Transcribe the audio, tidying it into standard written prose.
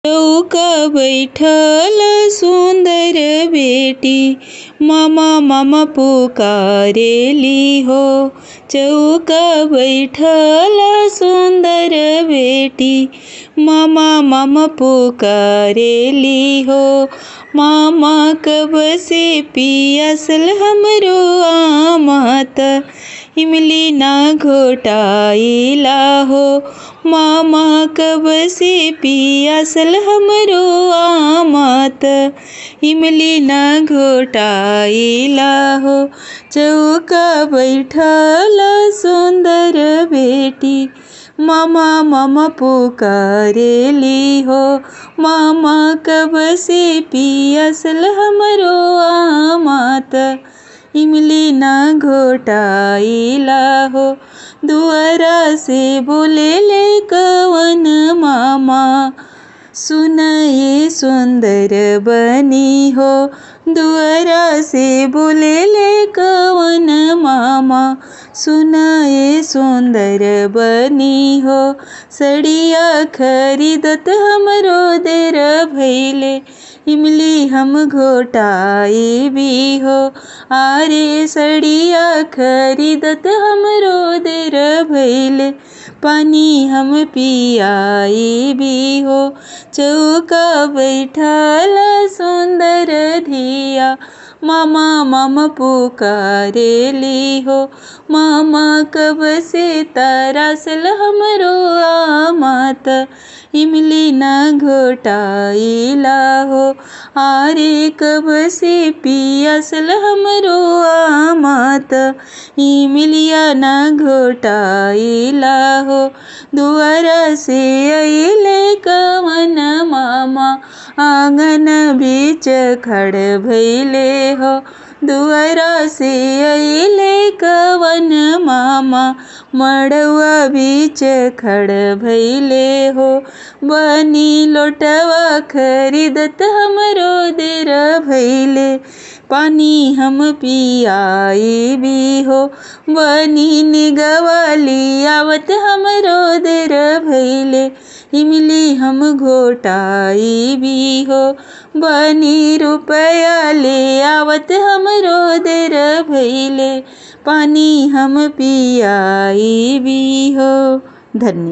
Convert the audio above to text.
चौका बैठल सुंदर बेटी, मामा मामा पुकारेली हो। चौका बैठल सुंदर बेटी, मामा मामा पुकारेली हो। मामा कब से पियासल हमरो आमात, इमली ना घोटाइला हो। मामा कब से पियासल हमरो आमात, इमली ना घोटाइला हो। चौका बैठल सुंदर बेटी, मामा मामा पुकारेली हो। मामा कब से पियासल हमरो आमात, इमली ना घोटाइला हो। दुआरा से बोले ले कवन मामा, सुन ये सुंदर बनी हो। दुआरा से बोले ले कवन मामा, सुन ये सुंदर बनी हो। सड़िया खरीदत हमरो देर भैले, इमली हम घोटाई भी हो। आरे सड़िया खरीदत हमरो देर भैले, पानी हम पियाई भी हो। चौका बैठल सुंदर धिया, मामा मामा पुकारेली हो। मामा कब से तरासल हमरो आमात, इमली ना घोटाइला हो। आरे कब से पियासल हमरो आमात, इमलिया ना घोटाइला हो। दुआरा से अइले कवन मामा, आंगन बीच खड़ भइले हो। दुआरा से अइले कवन मामा, मड़वा बीच खड़ भइले हो। बनी लोटवा खरीदत हमरो देर भइले, पानी हम पियाई भी हो। बनी निगवा लियावत हमरो देर भइले, इमली हम घोटाई भी हो। बनी रुपया ले आवत हमरो देर भइले, पानी हम पियाई भी हो। धन्यवाद।